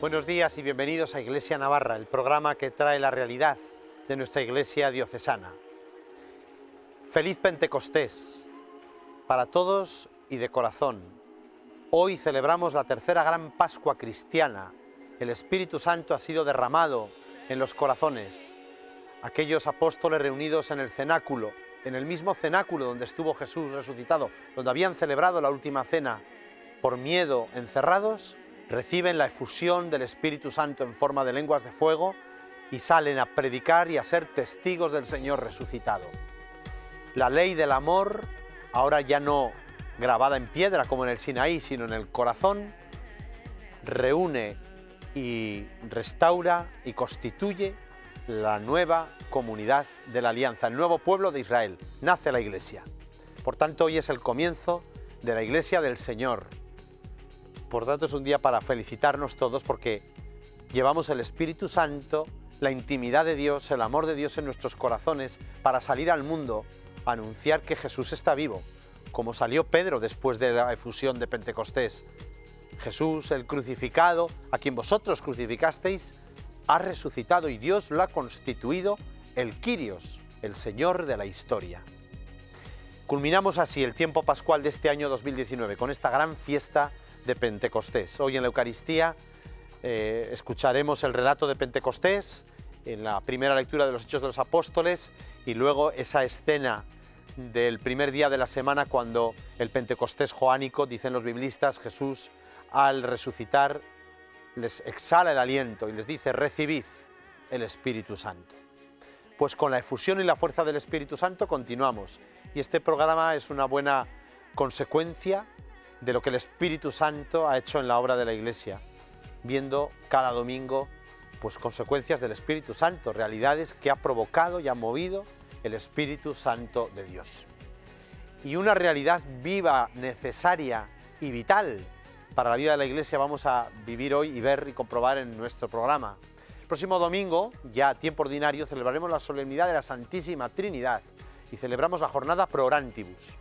Buenos días y bienvenidos a Iglesia Navarra, el programa que trae la realidad de nuestra Iglesia diocesana. Feliz Pentecostés para todos y de corazón. Hoy celebramos la tercera gran Pascua cristiana. El Espíritu Santo ha sido derramado en los corazones. Aquellos apóstoles reunidos en el cenáculo, en el mismo cenáculo donde estuvo Jesús resucitado, donde habían celebrado la última cena, por miedo encerrados, reciben la efusión del Espíritu Santo en forma de lenguas de fuego y salen a predicar y a ser testigos del Señor resucitado. La ley del amor, ahora ya no grabada en piedra como en el Sinaí, sino en el corazón, reúne y restaura y constituye la nueva comunidad de la Alianza, el nuevo pueblo de Israel. Nace la Iglesia. Por tanto, hoy es el comienzo de la Iglesia del Señor. Por tanto, es un día para felicitarnos todos porque llevamos el Espíritu Santo, la intimidad de Dios, el amor de Dios en nuestros corazones para salir al mundo a anunciar que Jesús está vivo, como salió Pedro después de la efusión de Pentecostés. Jesús, el crucificado, a quien vosotros crucificasteis, ha resucitado y Dios lo ha constituido el Kyrios, el Señor de la historia. Culminamos así el tiempo pascual de este año 2019 con esta gran fiesta de Pentecostés. Hoy en la Eucaristía escucharemos el relato de Pentecostés en la primera lectura de los Hechos de los Apóstoles y luego esa escena del primer día de la semana cuando el Pentecostés joánico, dicen los biblistas, Jesús al resucitar les exhala el aliento y les dice: recibid el Espíritu Santo. Pues con la efusión y la fuerza del Espíritu Santo continuamos y este programa es una buena consecuencia de lo que el Espíritu Santo ha hecho en la obra de la Iglesia, viendo cada domingo pues consecuencias del Espíritu Santo, realidades que ha provocado y ha movido el Espíritu Santo de Dios. Y una realidad viva, necesaria y vital para la vida de la Iglesia vamos a vivir hoy y ver y comprobar en nuestro programa. El próximo domingo, ya a tiempo ordinario, celebraremos la solemnidad de la Santísima Trinidad y celebramos la jornada Pro Orantibus.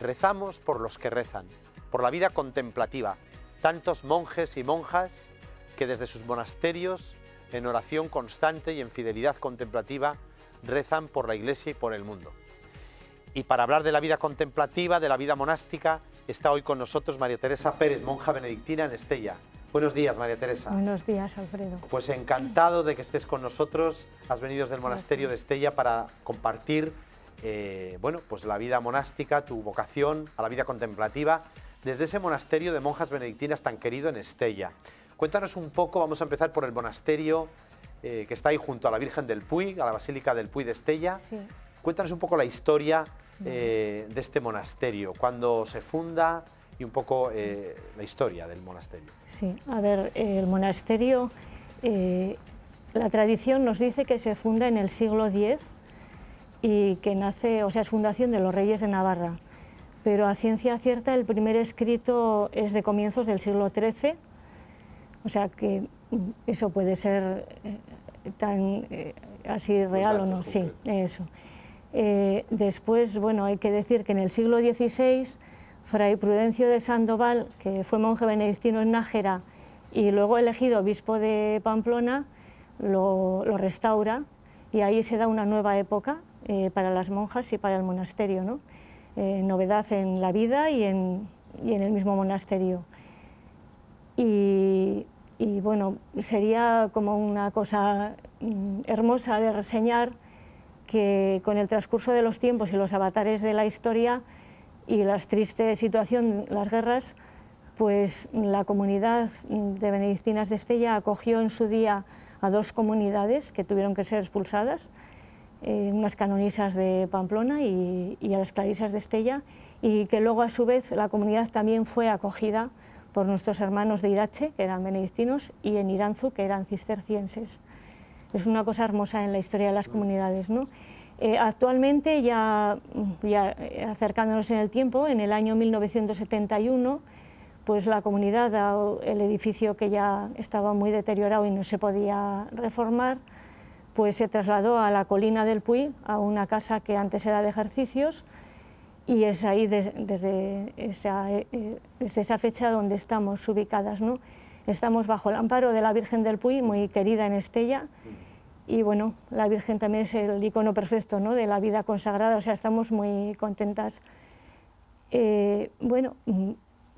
Rezamos por los que rezan, por la vida contemplativa, tantos monjes y monjas que desde sus monasterios, en oración constante y en fidelidad contemplativa, rezan por la Iglesia y por el mundo. Y para hablar de la vida contemplativa, de la vida monástica, está hoy con nosotros María Teresa Pérez, monja benedictina en Estella. Buenos días, María Teresa. Buenos días, Alfredo. Pues encantado de que estés con nosotros. Has venido desde el monasterio de Estella para compartir pues la vida monástica, tu vocación a la vida contemplativa, desde ese monasterio de monjas benedictinas tan querido en Estella. Cuéntanos un poco, vamos a empezar por el monasterio que está ahí junto a la Virgen del Puy, a la Basílica del Puy de Estella. Sí. Cuéntanos un poco la historia de este monasterio, cuándo se funda y un poco la historia del monasterio. Sí, a ver, el monasterio, la tradición nos dice que se funda en el siglo X y que nace, o sea, es fundación de los reyes de Navarra, pero a ciencia cierta el primer escrito es de comienzos del siglo XIII, o sea que eso puede ser tan así real o no, sí, eso. Después, bueno, hay que decir que en el siglo XVI, Fray Prudencio de Sandoval, que fue monje benedictino en Nájera y luego elegido obispo de Pamplona, lo restaura y ahí se da una nueva época para las monjas y para el monasterio, ¿no? Novedad en la vida y en el mismo monasterio. Y bueno, sería como una cosa hermosa de reseñar que con el transcurso de los tiempos y los avatares de la historia y la triste situación, las guerras, pues la comunidad de benedictinas de Estella acogió en su día a dos comunidades que tuvieron que ser expulsadas, unas canonisas de Pamplona y a las clarisas de Estella, y que luego a su vez la comunidad también fue acogida por nuestros hermanos de Irache, que eran benedictinos, y en Iranzu, que eran cistercienses. Es una cosa hermosa en la historia de las comunidades, ¿no? Actualmente, ya acercándonos en el tiempo, en el año 1971, pues la comunidad, el edificio que ya estaba muy deteriorado y no se podía reformar, pues se trasladó a la colina del Puy, a una casa que antes era de ejercicios, y es ahí desde esa fecha donde estamos ubicadas, ¿no? Estamos bajo el amparo de la Virgen del Puy, muy querida en Estella, y bueno, la Virgen también es el icono perfecto, ¿no?, de la vida consagrada, o sea, estamos muy contentas. Bueno,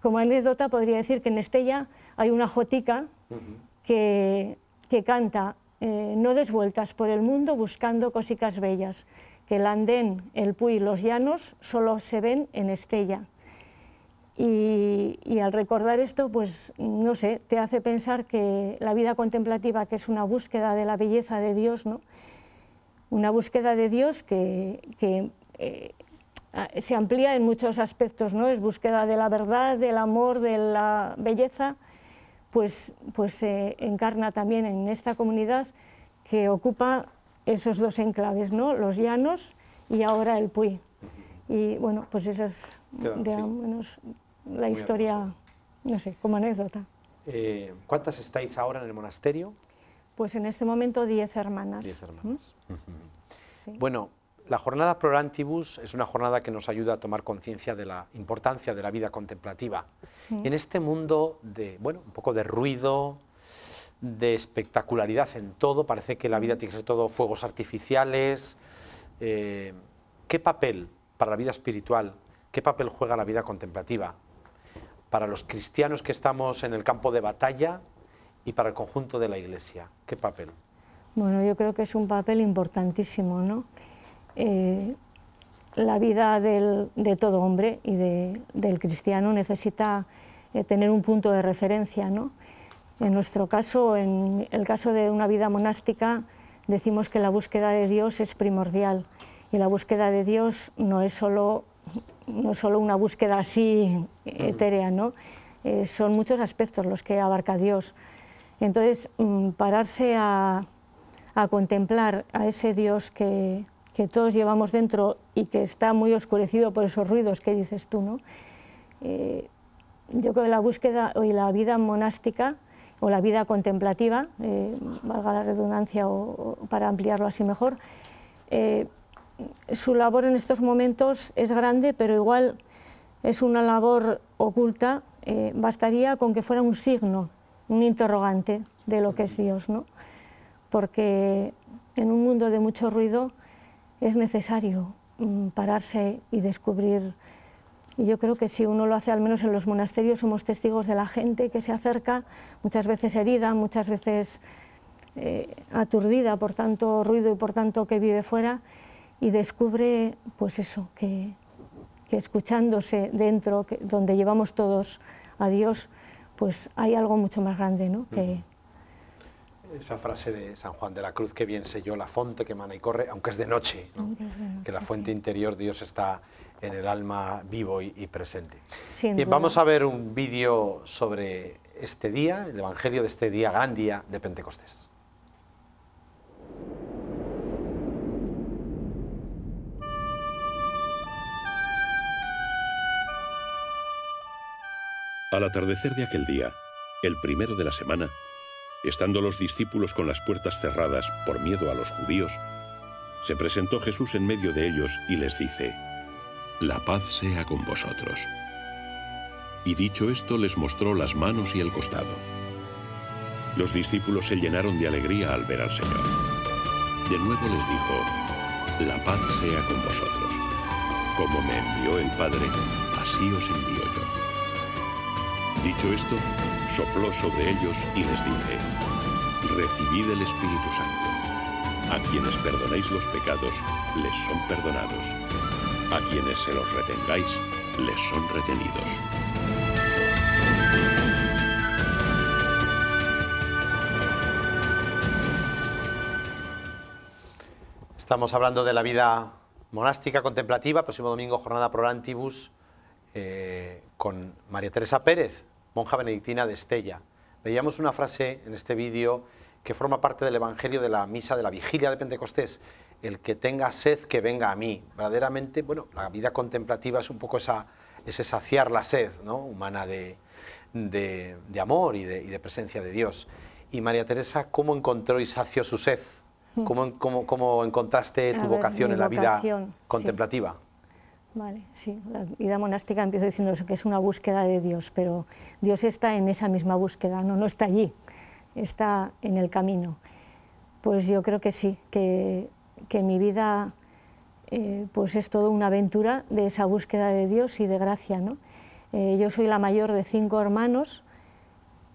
como anécdota podría decir que en Estella hay una jotica que canta no des vueltas por el mundo buscando cosicas bellas, que el andén, el Puy, los llanos solo se ven en Estella. Y al recordar esto, pues no sé, te hace pensar que la vida contemplativa, que es una búsqueda de la belleza de Dios, ¿no?, una búsqueda de Dios que se amplía en muchos aspectos, ¿no?, es búsqueda de la verdad, del amor, de la belleza, pues se encarna también en esta comunidad que ocupa esos dos enclaves, ¿no?, los llanos y ahora el Puy. Y bueno, pues esa es, digamos, la historia, no sé, como anécdota. ¿Cuántas estáis ahora en el monasterio? Pues en este momento 10 hermanas. 10 hermanas. Sí. Bueno, la jornada Pro Orantibus es una jornada que nos ayuda a tomar conciencia de la importancia de la vida contemplativa. En este mundo de, bueno, un poco de ruido, de espectacularidad en todo, parece que la vida tiene que ser todo fuegos artificiales. ¿Qué papel para la vida espiritual, qué papel juega la vida contemplativa para los cristianos que estamos en el campo de batalla y para el conjunto de la Iglesia? ¿Qué papel? Bueno, yo creo que es un papel importantísimo, ¿no? La vida de todo hombre y del cristiano necesita tener un punto de referencia, ¿no? En nuestro caso, en el caso de una vida monástica, decimos que la búsqueda de Dios es primordial, y la búsqueda de Dios no es solo una búsqueda así etérea, ¿no? Son muchos aspectos los que abarca Dios. Entonces, pararse a contemplar a ese Dios que todos llevamos dentro y que está muy oscurecido por esos ruidos que dices tú, ¿no? Yo creo que la búsqueda y la vida monástica o la vida contemplativa, valga la redundancia o para ampliarlo así mejor, su labor en estos momentos es grande, pero igual es una labor oculta. Bastaría con que fuera un signo, un interrogante de lo que es Dios, ¿no? Porque en un mundo de mucho ruido es necesario pararse y descubrir. Y yo creo que si uno lo hace, al menos en los monasterios, somos testigos de la gente que se acerca, muchas veces herida, muchas veces aturdida por tanto ruido y por tanto que vive fuera, y descubre, pues eso, que escuchándose dentro, donde llevamos todos a Dios, pues hay algo mucho más grande, ¿no? Esa frase de San Juan de la Cruz, que bien sé yo la fonte que emana y corre, aunque es de noche, ¿no? Que la fuente interior, Dios está en el alma vivo y presente. Bien, vamos a ver un vídeo sobre este día, el Evangelio de este día, gran día de Pentecostés. Al atardecer de aquel día, el primero de la semana, estando los discípulos con las puertas cerradas por miedo a los judíos, se presentó Jesús en medio de ellos y les dice: «La paz sea con vosotros». Y dicho esto, les mostró las manos y el costado. Los discípulos se llenaron de alegría al ver al Señor. De nuevo les dijo: «La paz sea con vosotros. Como me envió el Padre, así os envío yo». Dicho esto, sopló sobre ellos y les dice: «Recibid el Espíritu Santo. A quienes perdonéis los pecados, les son perdonados. A quienes se los retengáis, les son retenidos». Estamos hablando de la vida monástica contemplativa, próximo domingo jornada Pro Orantibus, con María Teresa Pérez, monja benedictina de Estella. Veíamos una frase en este vídeo que forma parte del Evangelio de la misa de la vigilia de Pentecostés: el que tenga sed, que venga a mí. Verdaderamente, bueno, la vida contemplativa es un poco ese saciar la sed, ¿no?, humana de amor y de presencia de Dios. Y María Teresa, ¿cómo encontró y sació su sed? ¿Cómo encontraste tu vocación en la vida contemplativa? Sí. Vale, sí, la vida monástica empiezo diciendo que es una búsqueda de Dios, pero Dios está en esa misma búsqueda, no está allí, está en el camino. Pues yo creo que sí, que mi vida pues es toda una aventura de esa búsqueda de Dios y de gracia, ¿no? Yo soy la mayor de 5 hermanos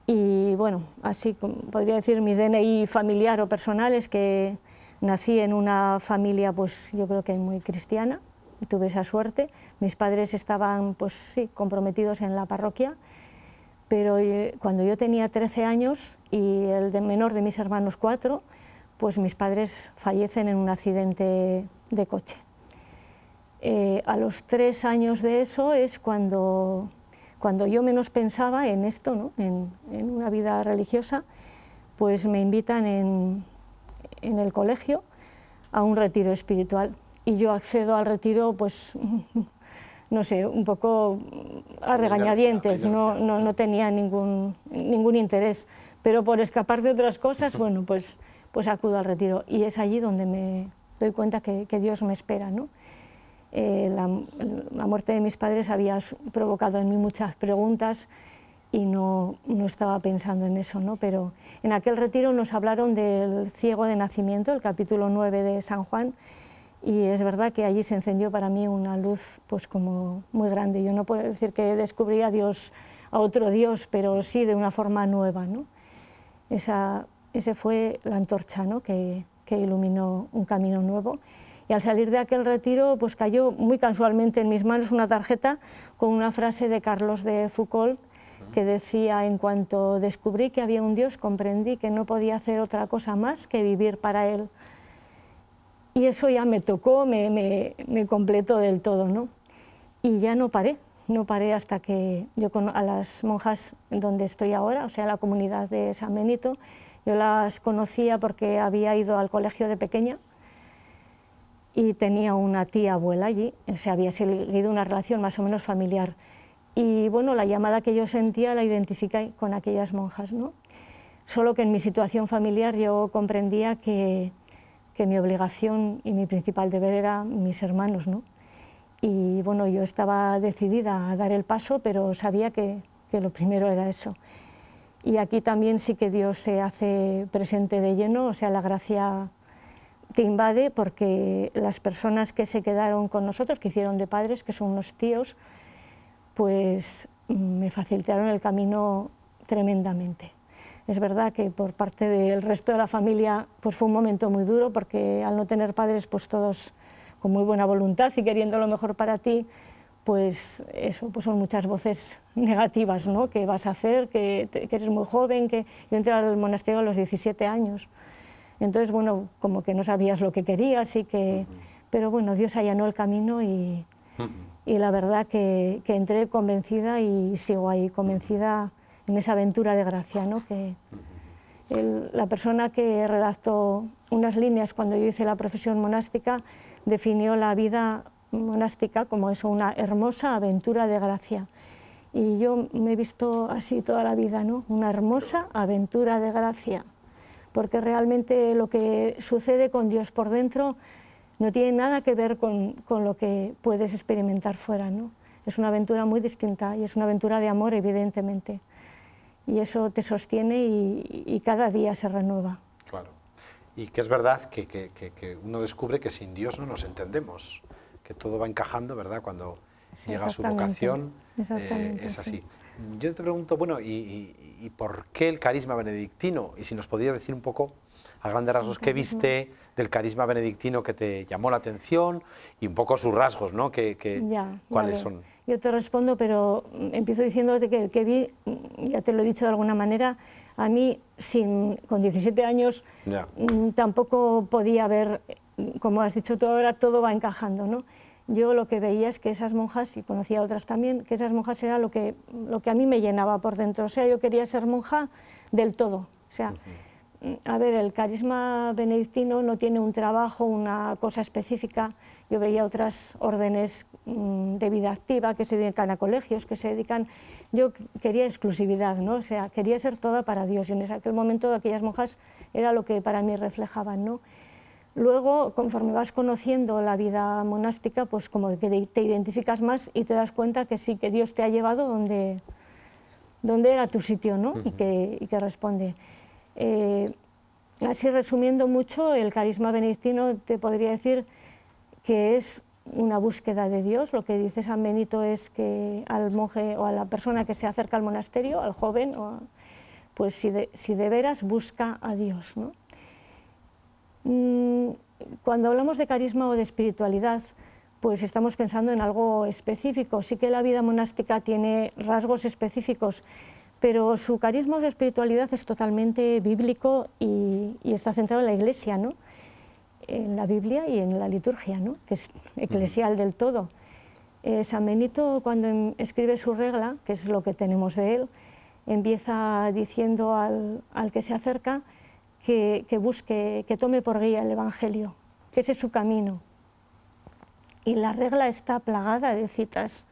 y bueno, así podría decir mi DNI familiar o personal es que nací en una familia pues yo creo que muy cristiana, tuve esa suerte. Mis padres estaban pues sí, comprometidos en la parroquia, pero cuando yo tenía 13 años y el menor de mis hermanos 4, pues mis padres fallecen en un accidente de coche. A los 3 años de eso es cuando yo menos pensaba en esto, ¿no? en una vida religiosa, pues me invitan en el colegio a un retiro espiritual. Y yo accedo al retiro, pues, no sé, un poco a regañadientes, no tenía ningún interés, pero por escapar de otras cosas, bueno, pues acudo al retiro. Y es allí donde me doy cuenta que Dios me espera, ¿no? La muerte de mis padres había provocado en mí muchas preguntas y no estaba pensando en eso, ¿no? Pero en aquel retiro nos hablaron del ciego de nacimiento, el capítulo 9 de San Juan, y es verdad que allí se encendió para mí una luz pues como muy grande. Yo no puedo decir que descubrí a Dios, a otro Dios, pero sí de una forma nueva, ¿no? Ese fue la antorcha, ¿no? que iluminó un camino nuevo. Y al salir de aquel retiro pues cayó muy casualmente en mis manos una tarjeta con una frase de Carlos de Foucault que decía: en cuanto descubrí que había un Dios, comprendí que no podía hacer otra cosa más que vivir para Él. Y eso ya me tocó, me completó del todo, ¿no? Y ya no paré hasta que yo a las monjas donde estoy ahora, o sea, la comunidad de San Benito, yo las conocía porque había ido al colegio de pequeña y tenía una tía abuela allí, o sea, había seguido una relación más o menos familiar. Y bueno, la llamada que yo sentía la identifiqué con aquellas monjas, ¿no? Solo que en mi situación familiar yo comprendía que mi obligación y mi principal deber eran mis hermanos, ¿no? Y bueno, yo estaba decidida a dar el paso, pero sabía que lo primero era eso. Y aquí también sí que Dios se hace presente de lleno, o sea, la gracia te invade, porque las personas que se quedaron con nosotros, que hicieron de padres, que son unos tíos, pues me facilitaron el camino tremendamente. Es verdad que por parte del resto de la familia pues fue un momento muy duro, porque al no tener padres pues todos con muy buena voluntad y queriendo lo mejor para ti, pues eso, pues son muchas voces negativas, ¿no? ¿Qué vas a hacer? Que eres muy joven, que yo entré al monasterio a los 17 años. Entonces, bueno, como que no sabías lo que querías y que... Pero bueno, Dios allanó el camino y la verdad que entré convencida y sigo ahí convencida en esa aventura de gracia, ¿no? Que la persona que redactó unas líneas cuando yo hice la profesión monástica definió la vida monástica como eso, una hermosa aventura de gracia. Y yo me he visto así toda la vida, ¿no? Una hermosa aventura de gracia, porque realmente lo que sucede con Dios por dentro no tiene nada que ver con lo que puedes experimentar fuera, ¿no? Es una aventura muy distinta y es una aventura de amor, evidentemente. Y eso te sostiene y cada día se renueva. Claro. Y que es verdad que uno descubre que sin Dios no nos entendemos, que todo va encajando, ¿verdad? Cuando Sí, llega su vocación, es así. Sí. Yo te pregunto, bueno, ¿y por qué el carisma benedictino? Y si nos podías decir un poco, a grandes rasgos, qué viste del carisma benedictino que te llamó la atención y un poco sus rasgos, ¿no? ¿Cuáles son? Yo te respondo, pero empiezo diciéndote que vi, ya te lo he dicho de alguna manera, a mí con 17 años tampoco podía ver, como has dicho tú ahora, todo va encajando, ¿no? Yo lo que veía es que esas monjas, y conocía a otras también, que esas monjas era lo que a mí me llenaba por dentro. O sea, yo quería ser monja del todo. O sea, a ver, el carisma benedictino no tiene un trabajo, una cosa específica. Yo veía otras órdenes de vida activa que se dedican a colegios, que se dedican... Yo quería exclusividad, ¿no? O sea, quería ser toda para Dios, y en aquel momento aquellas monjas era lo que para mí reflejaban, ¿no? Luego, conforme vas conociendo la vida monástica, pues como que te identificas más y te das cuenta que sí, que Dios te ha llevado donde era tu sitio, ¿no? Y que responde. Así, resumiendo mucho, el carisma benedictino te podría decir que es una búsqueda de Dios. Lo que dice San Benito es que al monje o a la persona que se acerca al monasterio, al joven, pues si de veras busca a Dios, ¿no? Cuando hablamos de carisma o de espiritualidad, pues estamos pensando en algo específico. Sí que la vida monástica tiene rasgos específicos, pero su carisma o su espiritualidad es totalmente bíblico y está centrado en la Iglesia, ¿no? En la Biblia y en la liturgia, ¿no? Que es eclesial del todo. San Benito, cuando escribe su regla, que es lo que tenemos de él, empieza diciendo al que se acerca que busque, que tome por guía el Evangelio, que ese es su camino. Y la regla está plagada de citas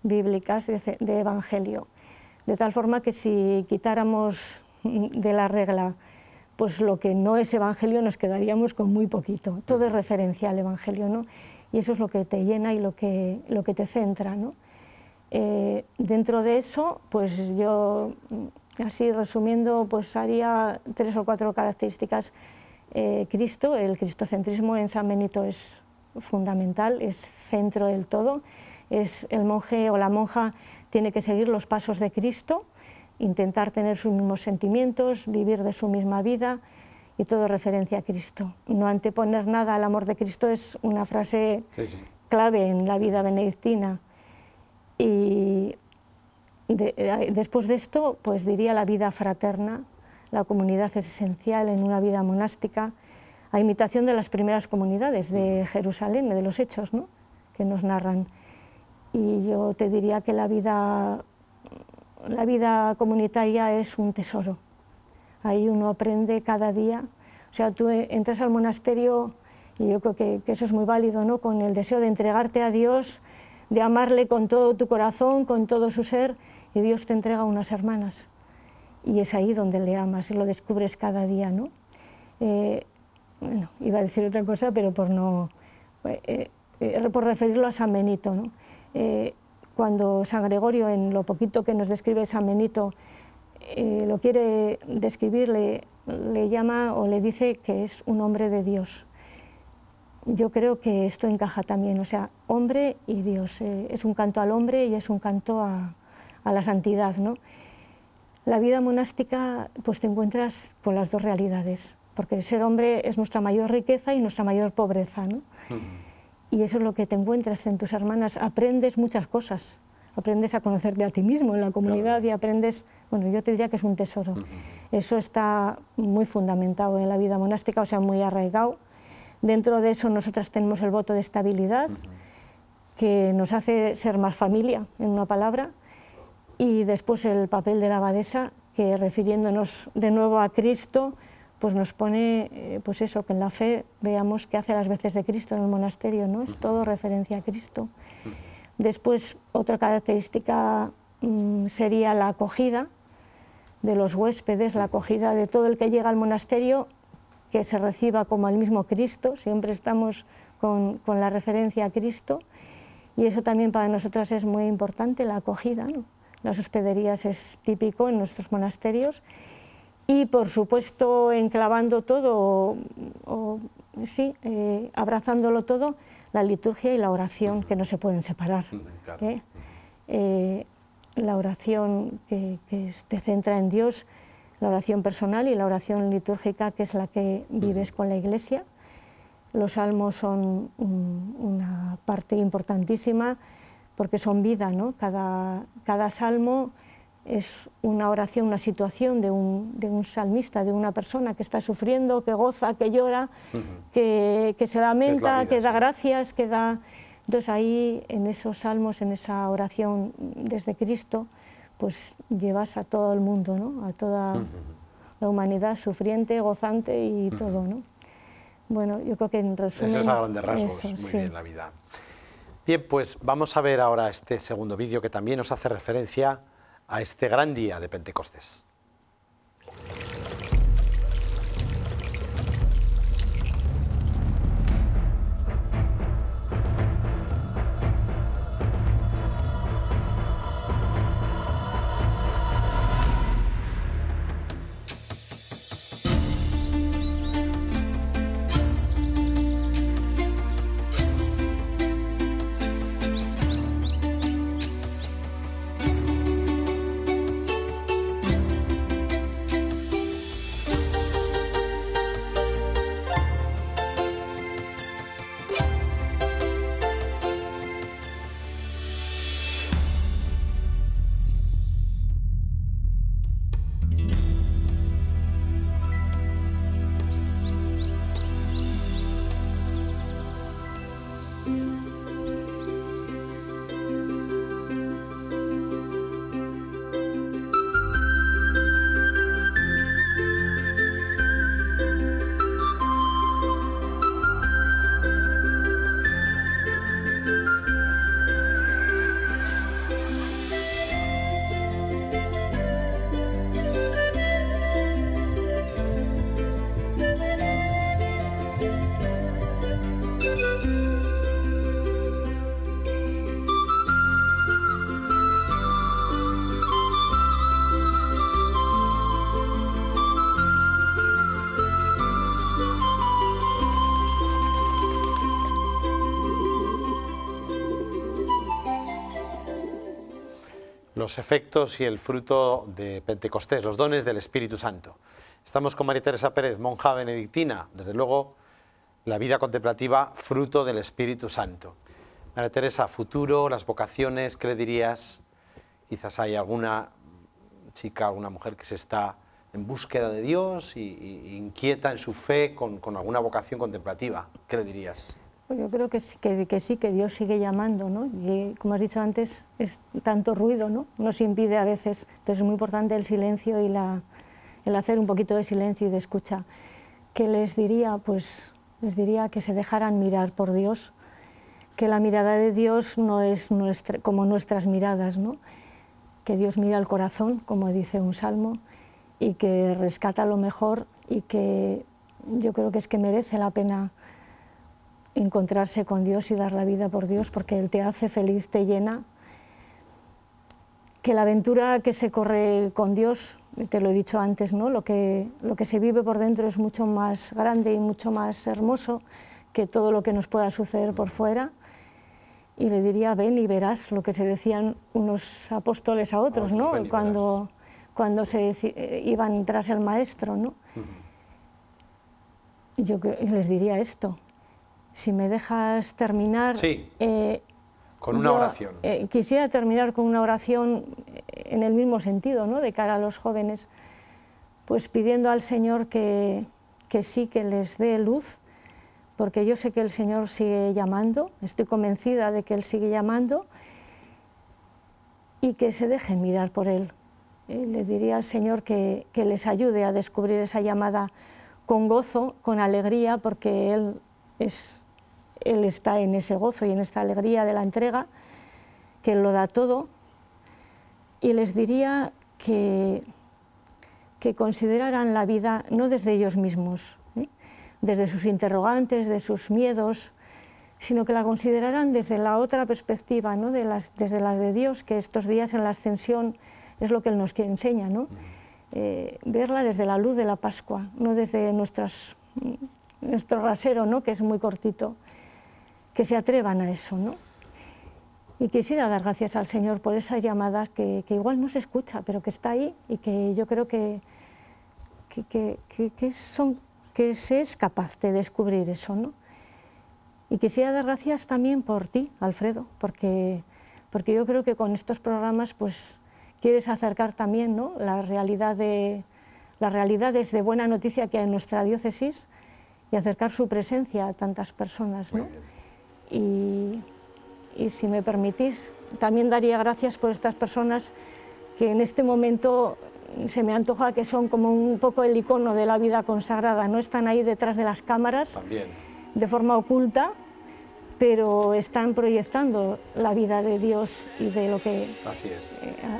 bíblicas de Evangelio, de tal forma que si quitáramos de la regla pues lo que no es Evangelio, nos quedaríamos con muy poquito. Todo es referencia al Evangelio, ¿no? Y eso es lo que te llena y lo que te centra, ¿no? Dentro de eso, pues yo, así resumiendo, pues haría 3 o 4 características. Cristo, el cristocentrismo en San Benito es fundamental, es centro del todo. El monje o la monja tiene que seguir los pasos de Cristo, intentar tener sus mismos sentimientos, vivir de su misma vida, y todo referencia a Cristo. No anteponer nada al amor de Cristo es una frase clave en la vida benedictina. Y después de esto, pues diría la vida fraterna. La comunidad es esencial en una vida monástica, a imitación de las primeras comunidades de Jerusalén, de los Hechos, ¿no? Que nos narran. Y yo te diría que la vida comunitaria es un tesoro. Ahí uno aprende cada día. O sea, tú entras al monasterio, y yo creo que eso es muy válido, ¿no? Con el deseo de entregarte a Dios, de amarle con todo tu corazón, con todo su ser, y Dios te entrega unas hermanas. Y es ahí donde le amas y lo descubres cada día, ¿no? Bueno, iba a decir otra cosa, pero por referirlo a San Benito, ¿no? Cuando San Gregorio, en lo poquito que nos describe San Benito, lo quiere describir, le llama o le dice que es un hombre de Dios. Yo creo que esto encaja también, o sea, hombre y Dios. Es un canto al hombre y es un canto a la santidad, ¿no? La vida monástica, pues te encuentras con las dos realidades, porque ser hombre es nuestra mayor riqueza y nuestra mayor pobreza, ¿no? Y eso es lo que te encuentras en tus hermanas. Aprendes muchas cosas, aprendes a conocerte a ti mismo en la comunidad, y aprendes, bueno, yo te diría que es un tesoro. Eso está muy fundamentado en la vida monástica, o sea, muy arraigado. Dentro de eso nosotras tenemos el voto de estabilidad, que nos hace ser más familia, en una palabra, y después el papel de la abadesa, que refiriéndonos de nuevo a Cristo, pues nos pone, pues eso, que en la fe veamos qué hace las veces de Cristo en el monasterio, ¿no? Es todo referencia a Cristo. Después, otra característica sería la acogida de los huéspedes, la acogida de todo el que llega al monasterio, que se reciba como el mismo Cristo. Siempre estamos con la referencia a Cristo, y eso también para nosotras es muy importante, la acogida, ¿no? Las hospederías es típico en nuestros monasterios, y por supuesto enclavando todo, abrazándolo todo, la liturgia y la oración, que no se pueden separar. La oración que te centra en Dios, la oración personal, y la oración litúrgica, que es la que vives con la Iglesia. Los salmos son una parte importantísima, porque son vida, ¿no? Cada salmo es una oración, una situación de un salmista, de una persona que está sufriendo, que goza, que llora, que se lamenta, que da gracias, que da... Entonces ahí, en esos salmos, en esa oración desde Cristo, pues llevas a todo el mundo, ¿no? A toda la humanidad sufriente, gozante y todo, ¿no? Bueno, yo creo que en resumen... Eso es a grandes rasgos, muy bien la vida. Bien, pues vamos a ver ahora este segundo vídeo, que también nos hace referencia a este gran día de Pentecostés. los efectos y el fruto de Pentecostés, los dones del Espíritu Santo. Estamos con María Teresa Pérez, monja benedictina, desde luego la vida contemplativa, fruto del Espíritu Santo. María Teresa, futuro, las vocaciones, ¿qué le dirías? Quizás hay alguna chica, alguna mujer que se está en búsqueda de Dios y inquieta en su fe con alguna vocación contemplativa. ¿Qué le dirías? Pues yo creo que sí, que Dios sigue llamando, ¿no? Y como has dicho antes, es tanto ruido, ¿no? Nos impide a veces. Entonces es muy importante el silencio y el hacer un poquito de silencio y de escucha. ¿Qué les diría? Pues les diría que se dejaran mirar por Dios, que la mirada de Dios no es como nuestras miradas, ¿no? Que Dios mira el corazón, como dice un salmo, y que rescata lo mejor, y que yo creo que es que merece la pena encontrarse con Dios y dar la vida por Dios, porque Él te hace feliz, te llena. Que la aventura que se corre con Dios, te lo he dicho antes, ¿no? Lo que se vive por dentro es mucho más grande y mucho más hermoso que todo lo que nos pueda suceder por fuera. Y le diría, ven y verás, lo que se decían unos apóstoles a otros, ¿no? Cuando iban tras el maestro, ¿no? Yo les diría esto. Si me dejas terminar... Sí, con una oración. Quisiera terminar con una oración en el mismo sentido, ¿no? De cara a los jóvenes, pues pidiendo al Señor que sí, que les dé luz, porque yo sé que el Señor sigue llamando, estoy convencida de que Él sigue llamando, y que se dejen mirar por Él. Le diría al Señor que les ayude a descubrir esa llamada con gozo, con alegría, porque Él está en ese gozo y en esta alegría de la entrega, que Él lo da todo. Y les diría que consideraran la vida no desde ellos mismos, desde sus interrogantes, de sus miedos, sino que la consideraran desde la otra perspectiva, ¿no? Desde las de Dios, que estos días en la Ascensión es lo que Él nos enseña, ¿no? Verla desde la luz de la Pascua, no desde nuestro rasero, ¿no? Que es muy cortito, que se atrevan a eso, ¿no? Y quisiera dar gracias al Señor por esas llamadas que igual no se escucha, pero que está ahí, y que yo creo que se es capaz de descubrir eso, ¿no? Y quisiera dar gracias también por ti, Alfredo, porque yo creo que con estos programas pues quieres acercar también, ¿no? las realidades de buena noticia que hay en nuestra diócesis, y acercar su presencia a tantas personas, ¿no? Y si me permitís, también daría gracias por estas personas que en este momento se me antoja que son como un poco el icono de la vida consagrada, no están ahí detrás de las cámaras también, de forma oculta, pero están proyectando la vida de Dios y de lo que así es.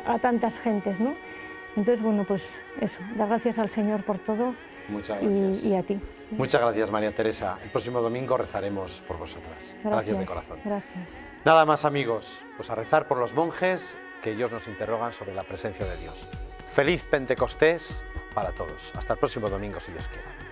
A tantas gentes, ¿no? Entonces, bueno, pues eso, dar gracias al Señor por todo. Muchas gracias. Y a ti. Muchas gracias, María Teresa. El próximo domingo rezaremos por vosotras. Gracias de corazón. Gracias. Nada más, amigos, pues a rezar por los monjes que ellos nos interrogan sobre la presencia de Dios. Feliz Pentecostés para todos. Hasta el próximo domingo, si Dios quiere.